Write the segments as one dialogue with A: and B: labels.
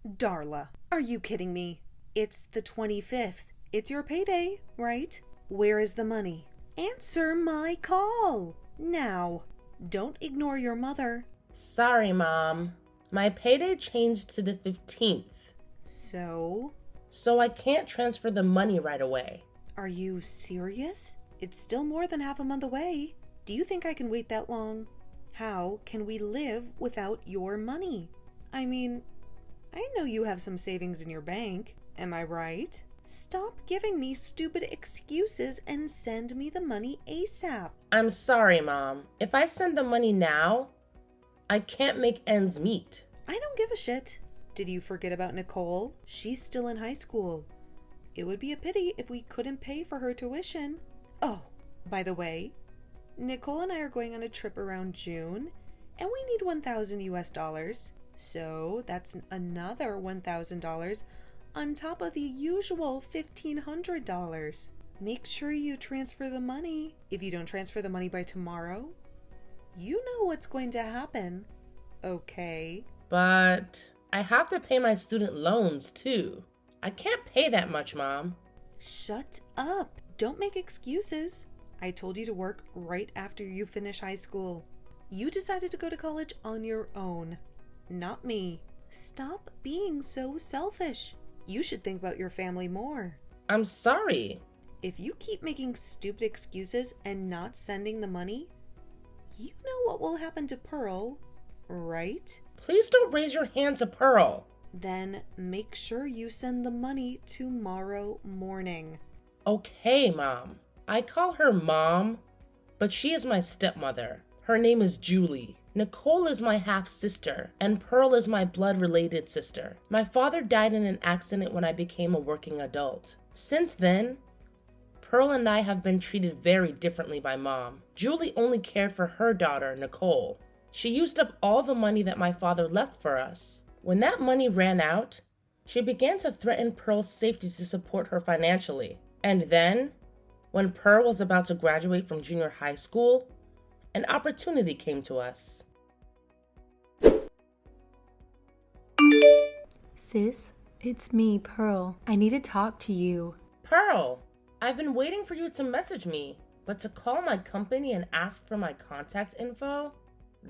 A: Darla, are you kidding me? It's the 25th. It's your payday, right? Where is the money? Answer my call. Now. Don't ignore your mother.
B: Sorry, Mom. My payday changed to the 15th.
A: So?
B: So I can't transfer the money right away.
A: Are you serious? It's still more than half a month away. Do you think I can wait that long? How can we live without your money? I mean, I know you have some savings in your bank. Am I right? Stop giving me stupid excuses and send me the money ASAP.
B: I'm sorry, Mom. If I send the money now, I can't make ends meet.
A: I don't give a shit. Did you forget about Nicole? She's still in high school. It would be a pity if we couldn't pay for her tuition. Oh, by the way, Nicole and I are going on a trip around June, and we need $1,000. So that's another $1,000 on top of the usual $1,500. Make sure you transfer the money. If you don't transfer the money by tomorrow, you know what's going to happen. Okay?
B: But I have to pay my student loans too. I can't pay that much, Mom.
A: Shut up. Don't make excuses. I told you to work right after you finish high school. You decided to go to college on your own, not me. Stop being so selfish. You should think about your family more.
B: I'm sorry.
A: If you keep making stupid excuses and not sending the money, you know what will happen to Pearl, right?
B: Please don't raise your hand to Pearl.
A: Then make sure you send the money tomorrow morning.
B: Okay, Mom. I call her Mom, but she is my stepmother. Her name is Julie. Nicole is my half-sister, and Pearl is my blood-related sister. My father died in an accident when I became a working adult. Since then, Pearl and I have been treated very differently by Mom. Julie only cared for her daughter, Nicole. She used up all the money that my father left for us. When that money ran out, she began to threaten Pearl's safety to support her financially. And then, when Pearl was about to graduate from junior high school, an opportunity came to us.
C: Sis, it's me, Pearl. I need to talk to you.
B: Pearl, I've been waiting for you to message me, but to call my company and ask for my contact info?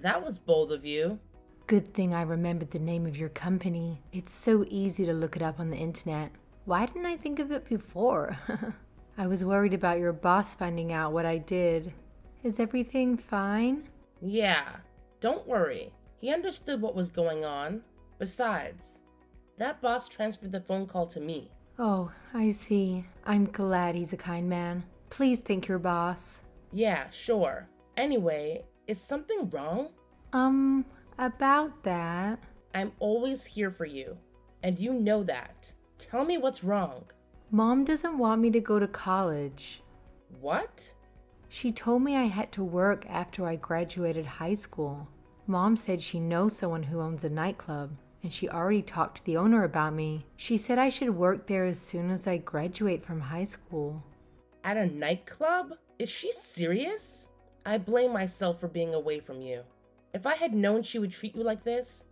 B: That was bold of you.
C: Good thing I remembered the name of your company. It's so easy to look it up on the internet. Why didn't I think of it before? I was worried about your boss finding out what I did. Is everything fine?
B: Yeah, don't worry. He understood what was going on. Besides, that boss transferred the phone call to me.
C: Oh, I see. I'm glad he's a kind man. Please thank your boss.
B: Yeah, sure. Anyway, is something wrong?
C: About that.
B: I'm always here for you, and you know that. Tell me what's wrong.
C: Mom doesn't want me to go to college.
B: What?
C: She told me I had to work after I graduated high school. Mom said she knows someone who owns a nightclub, and she already talked to the owner about me. She said I should work there as soon as I graduate from high school.
B: At a nightclub? Is she serious? I blame myself for being away from you. If I had known she would treat you like this,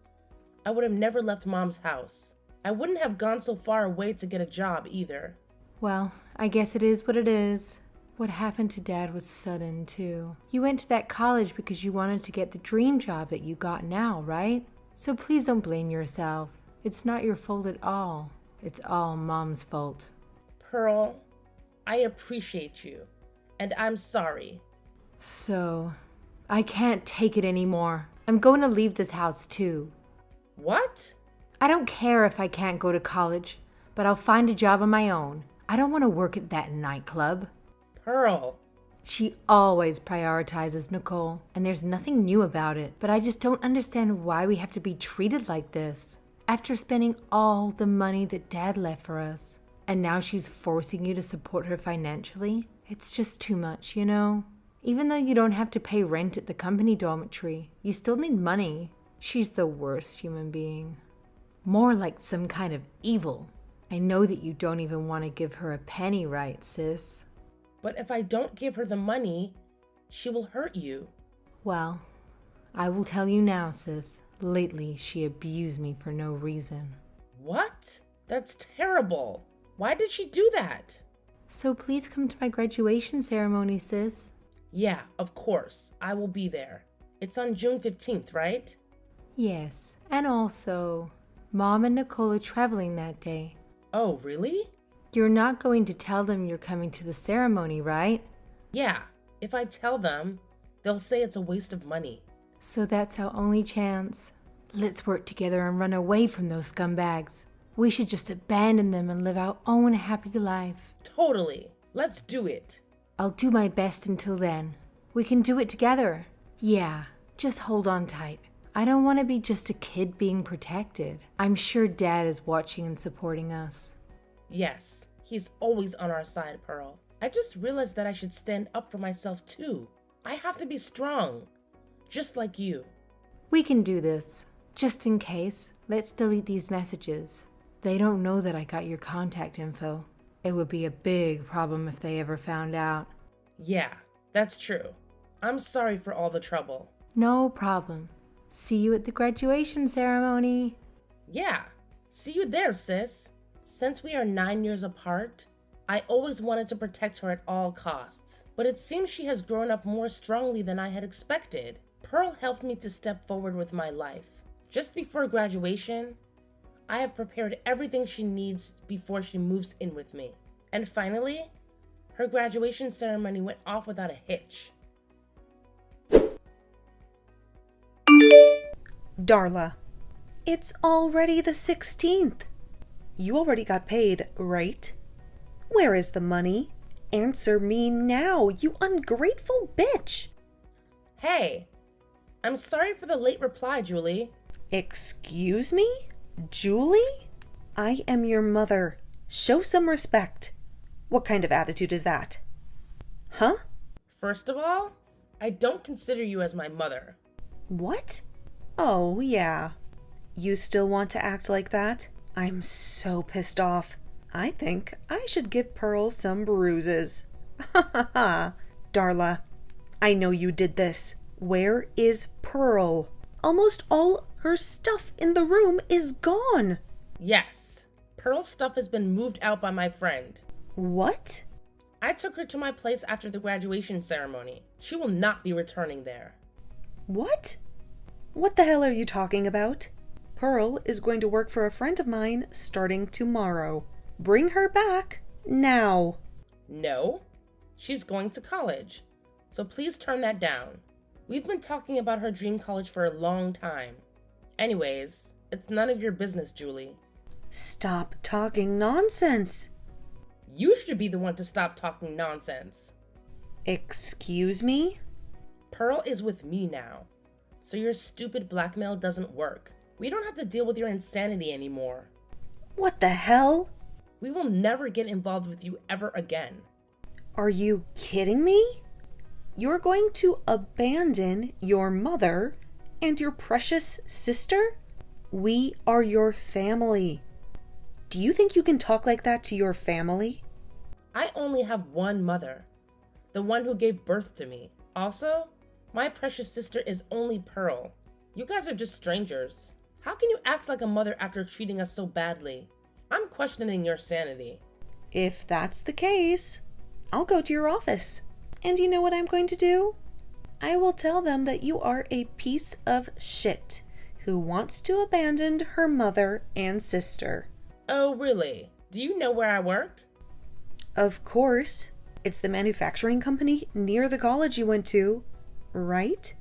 B: I would have never left Mom's house. I wouldn't have gone so far away to get a job either.
C: Well, I guess it is what it is. What happened to Dad was sudden, too. You went to that college because you wanted to get the dream job that you got now, right? So please don't blame yourself. It's not your fault at all. It's all Mom's fault.
B: Pearl, I appreciate you, and I'm sorry.
C: So, I can't take it anymore. I'm going to leave this house, too.
B: What?
C: I don't care if I can't go to college, but I'll find a job on my own. I don't want to work at that nightclub.
B: Pearl.
C: She always prioritizes Nicole, and there's nothing new about it, but I just don't understand why we have to be treated like this. After spending all the money that Dad left for us, and now she's forcing you to support her financially? It's just too much, you know? Even though you don't have to pay rent at the company dormitory, you still need money. She's the worst human being. More like some kind of evil. I know that you don't even want to give her a penny, right, sis?
B: But if I don't give her the money, she will hurt you.
C: Well, I will tell you now, sis. Lately, she abused me for no reason.
B: What? That's terrible. Why did she do that?
C: So please come to my graduation ceremony, sis.
B: Yeah, of course. I will be there. It's on June 15th, right?
C: Yes, and also, Mom and Nicole are traveling that day.
B: Oh, really?
C: You're not going to tell them you're coming to the ceremony, right?
B: Yeah, if I tell them, they'll say it's a waste of money.
C: So that's our only chance. Let's work together and run away from those scumbags. We should just abandon them and live our own happy life.
B: Totally. Let's do it.
C: I'll do my best until then. We can do it together. Yeah, just hold on tight. I don't want to be just a kid being protected. I'm sure Dad is watching and supporting us.
B: Yes, he's always on our side, Pearl. I just realized that I should stand up for myself too. I have to be strong, just like you.
C: We can do this. Just in case, let's delete these messages. They don't know that I got your contact info. It would be a big problem if they ever found out.
B: Yeah, that's true. I'm sorry for all the trouble.
C: No problem. See you at the graduation ceremony.
B: Yeah, see you there, sis. Since we are 9 years apart, I always wanted to protect her at all costs. But it seems she has grown up more strongly than I had expected. Pearl helped me to step forward with my life. Just before graduation, I have prepared everything she needs before she moves in with me. And finally, her graduation ceremony went off without a hitch.
A: Darla, it's already the 16th. You already got paid, right? Where is the money? Answer me now, you ungrateful bitch!
B: Hey, I'm sorry for the late reply, Julie.
A: Excuse me? Julie? I am your mother. Show some respect. What kind of attitude is that? Huh?
B: First of all, I don't consider you as my mother.
A: What? Oh, yeah. You still want to act like that? I'm so pissed off. I think I should give Pearl some bruises. Ha ha ha. Darla, I know you did this. Where is Pearl? Almost all her stuff in the room is gone.
B: Yes, Pearl's stuff has been moved out by my friend.
A: What?
B: I took her to my place after the graduation ceremony. She will not be returning there.
A: What? What the hell are you talking about? Pearl is going to work for a friend of mine starting tomorrow. Bring her back now.
B: No, she's going to college. So please turn that down. We've been talking about her dream college for a long time. Anyways, it's none of your business, Julie.
A: Stop talking nonsense.
B: You should be the one to stop talking nonsense.
A: Excuse me?
B: Pearl is with me now, so your stupid blackmail doesn't work. We don't have to deal with your insanity anymore.
A: What the hell?
B: We will never get involved with you ever again.
A: Are you kidding me? You're going to abandon your mother and your precious sister? We are your family. Do you think you can talk like that to your family?
B: I only have one mother, the one who gave birth to me. Also, my precious sister is only Pearl. You guys are just strangers. How can you act like a mother after treating us so badly? I'm questioning your sanity.
A: If that's the case, I'll go to your office. And you know what I'm going to do? I will tell them that you are a piece of shit who wants to abandon her mother and sister.
B: Oh, really? Do you know where I work?
A: Of course. It's the manufacturing company near the college you went to, right?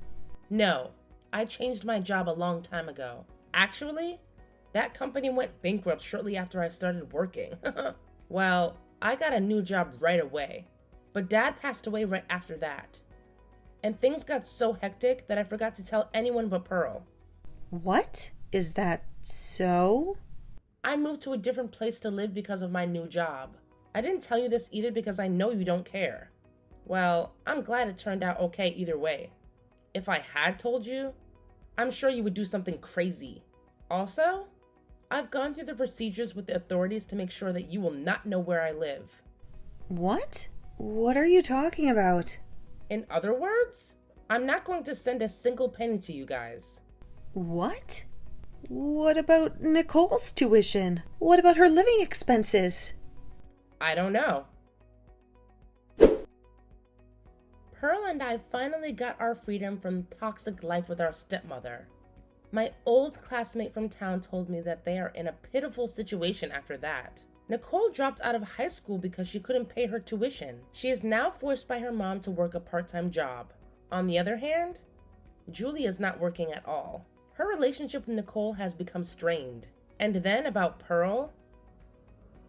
B: No, I changed my job a long time ago. Actually, that company went bankrupt shortly after I started working. Well, I got a new job right away, but Dad passed away right after that. And things got so hectic that I forgot to tell anyone but Pearl.
A: What? Is that so?
B: I moved to a different place to live because of my new job. I didn't tell you this either because I know you don't care. Well, I'm glad it turned out okay either way. If I had told you, I'm sure you would do something crazy. Also, I've gone through the procedures with the authorities to make sure that you will not know where I live.
A: What? What are you talking about?
B: In other words, I'm not going to send a single penny to you guys.
A: What? What about Nicole's tuition? What about her living expenses?
B: I don't know. Pearl and I finally got our freedom from toxic life with our stepmother. My old classmate from town told me that they are in a pitiful situation after that. Nicole dropped out of high school because she couldn't pay her tuition. She is now forced by her mom to work a part-time job. On the other hand, Julie is not working at all. Her relationship with Nicole has become strained. And then about Pearl,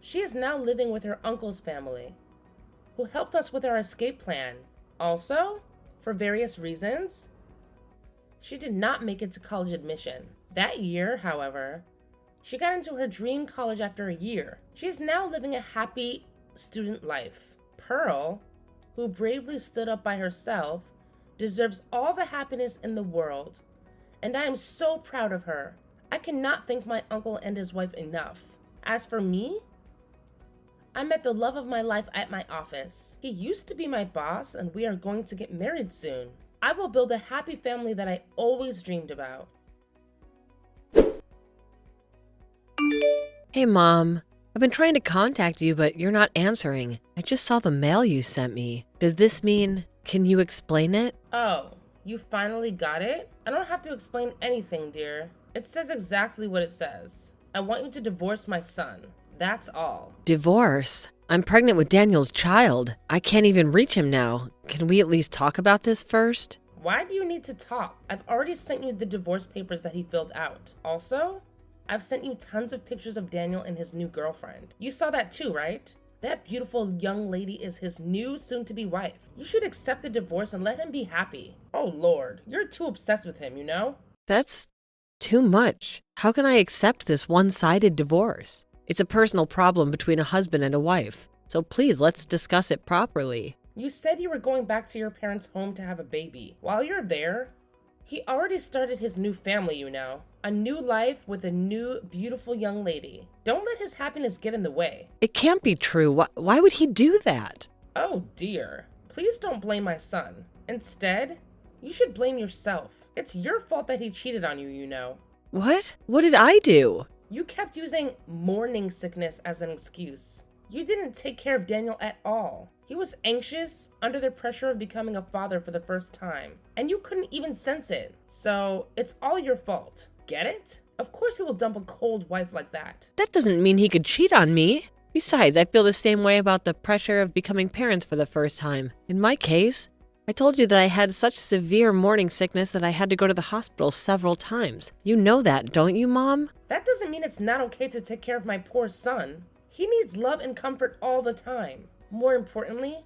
B: she is now living with her uncle's family, who helped us with our escape plan. Also, for various reasons, she did not make it to college admission. That year, however, she got into her dream college after a year. She is now living a happy student life. Pearl, who bravely stood up by herself, deserves all the happiness in the world, and I am so proud of her. I cannot thank my uncle and his wife enough. As for me, I met the love of my life at my office. He used to be my boss, and we are going to get married soon. I will build a happy family that I always dreamed about.
D: Hey, Mom. I've been trying to contact you, but you're not answering. I just saw the mail you sent me. Does this mean... Can you explain it?
B: Oh, you finally got it? I don't have to explain anything, dear. It says exactly what it says. I want you to divorce my son. That's all.
D: Divorce? I'm pregnant with Daniel's child. I can't even reach him now. Can we at least talk about this first?
B: Why do you need to talk? I've already sent you the divorce papers that he filled out. Also, I've sent you tons of pictures of Daniel and his new girlfriend. You saw that too, right? That beautiful young lady is his new soon-to-be wife. You should accept the divorce and let him be happy. Oh Lord, you're too obsessed with him, you know?
D: That's too much. How can I accept this one-sided divorce? It's a personal problem between a husband and a wife. So please, let's discuss it properly.
B: You said you were going back to your parents' home to have a baby. While you're there, he already started his new family, you know. A new life with a new, beautiful young lady. Don't let his happiness get in the way.
D: It can't be true. Why would he do that?
B: Oh dear. Please don't blame my son. Instead, you should blame yourself. It's your fault that he cheated on you, you know.
D: What? What did I do?
B: You kept using morning sickness as an excuse. You didn't take care of Daniel at all. He was anxious, under the pressure of becoming a father for the first time, and you couldn't even sense it. So, it's all your fault. Get it? Of course he will dump a cold wife like that.
D: That doesn't mean he could cheat on me. Besides, I feel the same way about the pressure of becoming parents for the first time. In my case, I told you that I had such severe morning sickness that I had to go to the hospital several times. You know that, don't you, Mom?
B: That doesn't mean it's not okay to take care of my poor son. He needs love and comfort all the time. More importantly,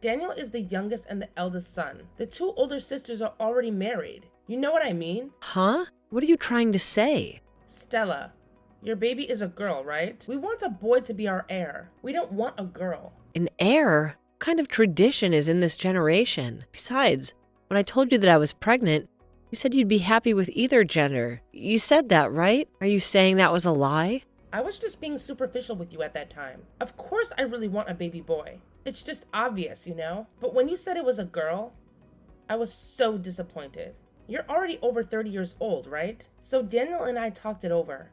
B: Daniel is the youngest and the eldest son. The two older sisters are already married. You know what I mean?
D: Huh? What are you trying to say?
B: Stella, your baby is a girl, right? We want a boy to be our heir. We don't want a girl.
D: An heir? What kind of tradition is in this generation? Besides, when I told you that I was pregnant, you said you'd be happy with either gender. You said that, right? Are you saying that was a lie?
B: I was just being superficial with you at that time. Of course I really want a baby boy. It's just obvious, you know? But when you said it was a girl, I was so disappointed. You're already over 30 years old, right? So Daniel and I talked it over.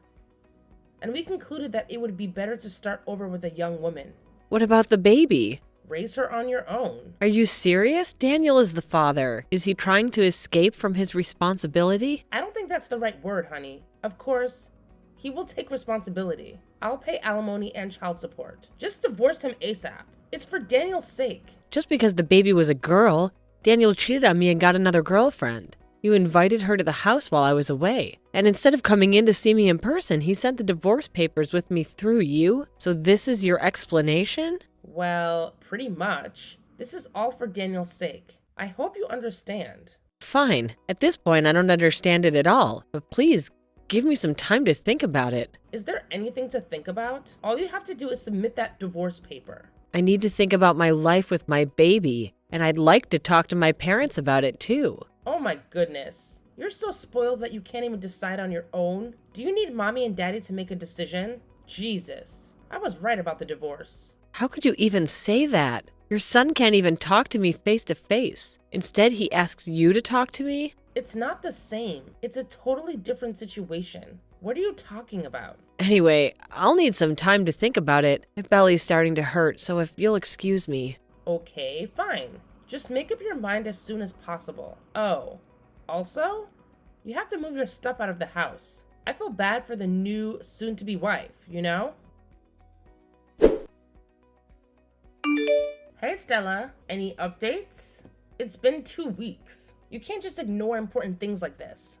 B: And we concluded that it would be better to start over with a young woman.
D: What about the baby?
B: Raise her on your own.
D: Are you serious? Daniel is the father. Is he trying to escape from his responsibility?
B: I don't think that's the right word, honey. Of course, he will take responsibility. I'll pay alimony and child support. Just divorce him ASAP. It's for Daniel's sake.
D: Just because the baby was a girl, Daniel cheated on me and got another girlfriend. You invited her to the house while I was away. And instead of coming in to see me in person, he sent the divorce papers with me through you? So this is your explanation?
B: Well, pretty much. This is all for Daniel's sake. I hope you understand.
D: Fine. At this point, I don't understand it at all. But please, give me some time to think about it.
B: Is there anything to think about? All you have to do is submit that divorce paper.
D: I need to think about my life with my baby. And I'd like to talk to my parents about it too.
B: Oh my goodness. You're so spoiled that you can't even decide on your own? Do you need mommy and daddy to make a decision? Jesus. I was right about the divorce.
D: How could you even say that? Your son can't even talk to me face to face. Instead, he asks you to talk to me?
B: It's not the same. It's a totally different situation. What are you talking about?
D: Anyway, I'll need some time to think about it. My belly's starting to hurt, so if you'll excuse me.
B: Okay, fine. Just make up your mind as soon as possible. Oh, also, you have to move your stuff out of the house. I feel bad for the new soon-to-be wife, you know? Hey Stella, any updates? It's been 2 weeks. You can't just ignore important things like this.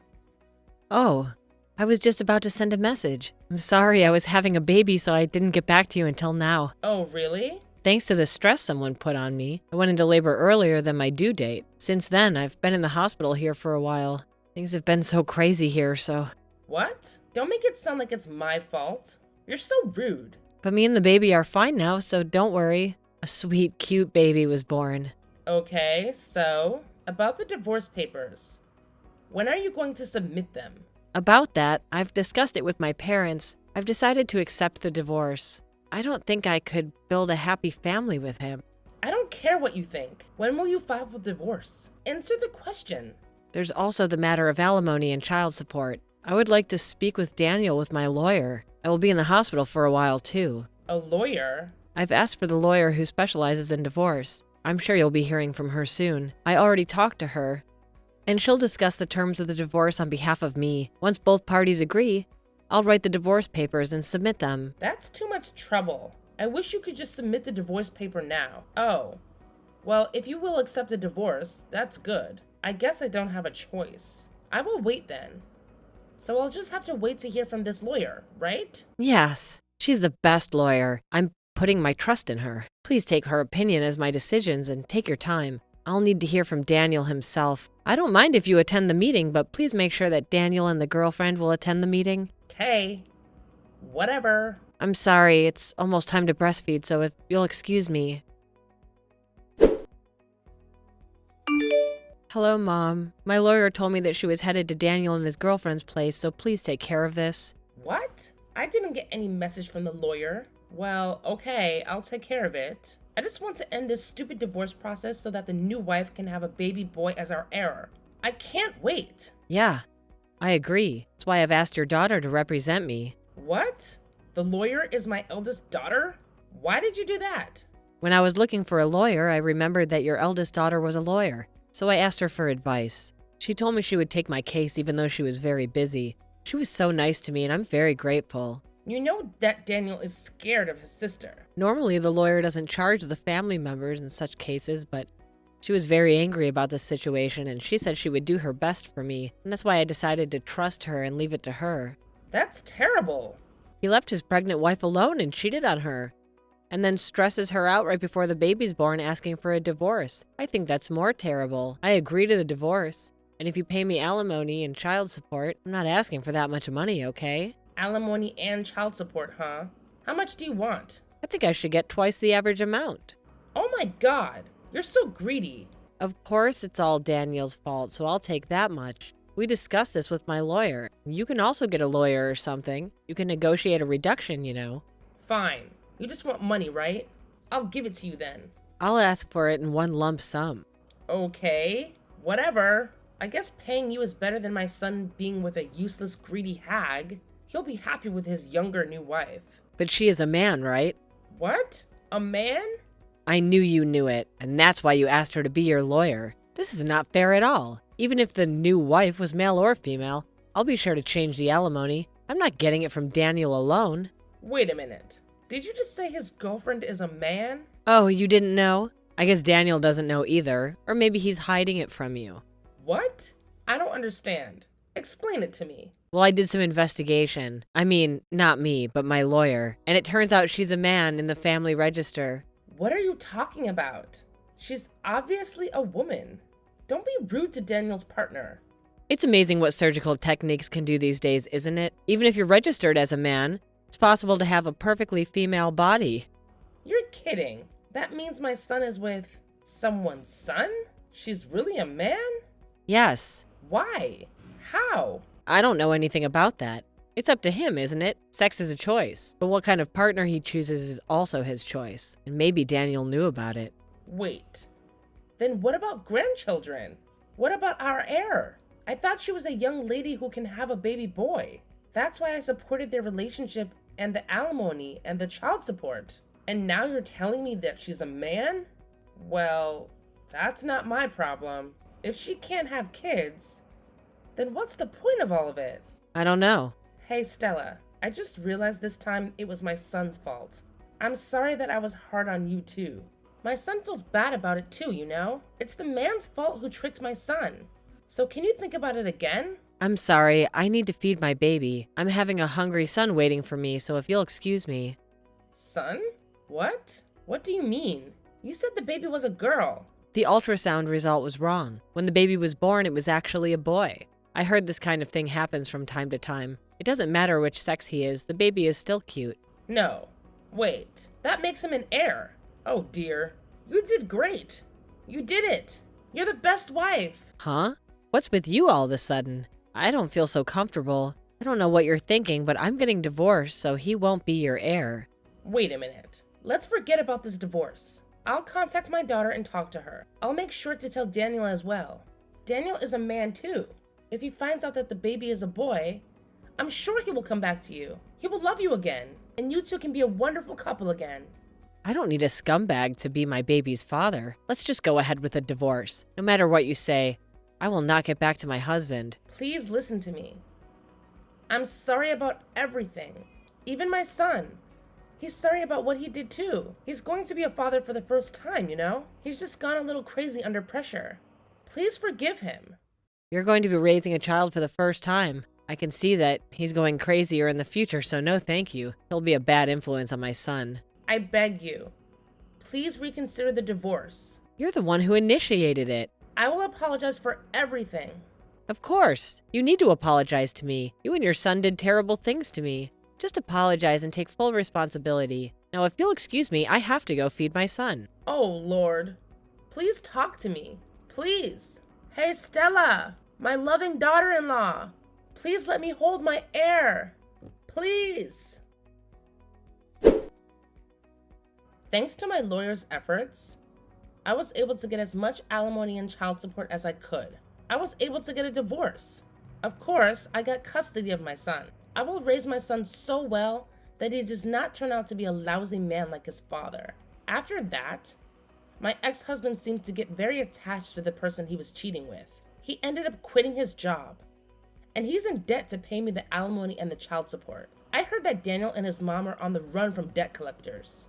D: Oh, I was just about to send a message. I'm sorry, I was having a baby, so I didn't get back to you until now.
B: Oh, really?
D: Thanks to the stress someone put on me, I went into labor earlier than my due date. Since then, I've been in the hospital here for a while. Things have been so crazy here, so...
B: What? Don't make it sound like it's my fault. You're so rude.
D: But me and the baby are fine now, so don't worry. A sweet, cute baby was born.
B: Okay, so, about the divorce papers. When are you going to submit them?
D: About that, I've discussed it with my parents. I've decided to accept the divorce. I don't think I could build a happy family with him.
B: I don't care what you think. When will you file for divorce? Answer the question.
D: There's also the matter of alimony and child support. I would like to speak with Daniel with my lawyer. I will be in the hospital for a while, too.
B: A lawyer?
D: I've asked for the lawyer who specializes in divorce. I'm sure you'll be hearing from her soon. I already talked to her, and she'll discuss the terms of the divorce on behalf of me. Once both parties agree, I'll write the divorce papers and submit them.
B: That's too much trouble. I wish you could just submit the divorce paper now. Oh. Well, if you will accept a divorce, that's good. I guess I don't have a choice. I will wait then. So I'll just have to wait to hear from this lawyer, right?
D: Yes, she's the best lawyer. I'm putting my trust in her. Please take her opinion as my decisions and take your time. I'll need to hear from Daniel himself. I don't mind if you attend the meeting, but please make sure that Daniel and the girlfriend will attend the meeting.
B: Okay. Whatever.
D: I'm sorry, it's almost time to breastfeed, so if you'll excuse me. Hello, Mom. My lawyer told me that she was headed to Daniel and his girlfriend's place, so please take care of this.
B: What? I didn't get any message from the lawyer. Well, okay, I'll take care of it. I just want to end this stupid divorce process so that the new wife can have a baby boy as our heir. I can't wait.
D: Yeah, I agree. That's why I've asked your daughter to represent me.
B: What? The lawyer is my eldest daughter? Why did you do that?
D: When I was looking for a lawyer, I remembered that your eldest daughter was a lawyer, so I asked her for advice. She told me she would take my case even though she was very busy. She was so nice to me, and I'm very grateful.
B: You know that Daniel is scared of his sister.
D: Normally, the lawyer doesn't charge the family members in such cases, but she was very angry about the situation, and she said she would do her best for me, and that's why I decided to trust her and leave it to her.
B: That's terrible.
D: He left his pregnant wife alone and cheated on her, and then stresses her out right before the baby's born asking for a divorce. I think that's more terrible. I agree to the divorce, and if you pay me alimony and child support, I'm not asking for that much money, okay?
B: Alimony and child support, huh? How much do you want?
D: I think I should get twice the average amount.
B: Oh my god, you're so greedy.
D: Of course it's all Daniel's fault, so I'll take that much. We discussed this with my lawyer. You can also get a lawyer or something. You can negotiate a reduction, you know.
B: Fine. You just want money, right? I'll give it to you then.
D: I'll ask for it in one lump sum.
B: Okay, whatever. I guess paying you is better than my son being with a useless, greedy hag. He'll be happy with his younger new wife.
D: But she is a man, right?
B: What? A man?
D: I knew you knew it, and that's why you asked her to be your lawyer. This is not fair at all. Even if the new wife was male or female, I'll be sure to change the alimony. I'm not getting it from Daniel alone.
B: Wait a minute. Did you just say his girlfriend is a man?
D: Oh, you didn't know? I guess Daniel doesn't know either, or maybe he's hiding it from you.
B: What? I don't understand. Explain it to me.
D: Well, I did some investigation. I mean, not me, but my lawyer. And it turns out she's a man in the family register.
B: What are you talking about? She's obviously a woman. Don't be rude to Daniel's partner.
D: It's amazing what surgical techniques can do these days, isn't it? Even if you're registered as a man, it's possible to have a perfectly female body.
B: You're kidding. That means my son is with someone's son? She's really a man?
D: Yes.
B: Why? How?
D: I don't know anything about that. It's up to him, isn't it? Sex is a choice. But what kind of partner he chooses is also his choice. And maybe Daniel knew about it.
B: Wait. Then what about grandchildren? What about our heir? I thought she was a young lady who can have a baby boy. That's why I supported their relationship and the alimony and the child support. And now you're telling me that she's a man? Well, that's not my problem. If she can't have kids, then what's the point of all of it?
D: I don't know.
B: Hey, Stella, I just realized this time it was my son's fault. I'm sorry that I was hard on you too. My son feels bad about it too, you know? It's the man's fault who tricked my son. So can you think about it again?
D: I'm sorry, I need to feed my baby. I'm having a hungry son waiting for me, so if you'll excuse me.
B: Son? What? What do you mean? You said the baby was a girl.
D: The ultrasound result was wrong. When the baby was born, it was actually a boy. I heard this kind of thing happens from time to time. It doesn't matter which sex he is, the baby is still cute.
B: No. Wait, that makes him an heir. Oh dear. You did great. You did it. You're the best wife.
D: Huh? What's with you all of a sudden? I don't feel so comfortable. I don't know what you're thinking, but I'm getting divorced, so he won't be your heir.
B: Wait a minute. Let's forget about this divorce. I'll contact my daughter and talk to her. I'll make sure to tell Daniel as well. Daniel is a man too. If he finds out that the baby is a boy, I'm sure he will come back to you. He will love you again, and you two can be a wonderful couple again.
D: I don't need a scumbag to be my baby's father. Let's just go ahead with a divorce. No matter what you say, I will not get back to my husband.
B: Please listen to me. I'm sorry about everything. Even my son. He's sorry about what he did too. He's going to be a father for the first time, you know? He's just gone a little crazy under pressure. Please forgive him.
D: You're going to be raising a child for the first time. I can see that he's going crazier in the future, so no thank you. He'll be a bad influence on my son.
B: I beg you. Please reconsider the divorce.
D: You're the one who initiated it.
B: I will apologize for everything.
D: Of course. You need to apologize to me. You and your son did terrible things to me. Just apologize and take full responsibility. Now, if you'll excuse me, I have to go feed my son.
B: Oh, Lord. Please talk to me. Please. Hey, Stella, my loving daughter-in-law. Please let me hold my heir. Please. Thanks to my lawyer's efforts, I was able to get as much alimony and child support as I could. I was able to get a divorce. Of course, I got custody of my son. I will raise my son so well that he does not turn out to be a lousy man like his father. After that, my ex-husband seemed to get very attached to the person he was cheating with. He ended up quitting his job, and he's in debt to pay me the alimony and the child support. I heard that Daniel and his mom are on the run from debt collectors.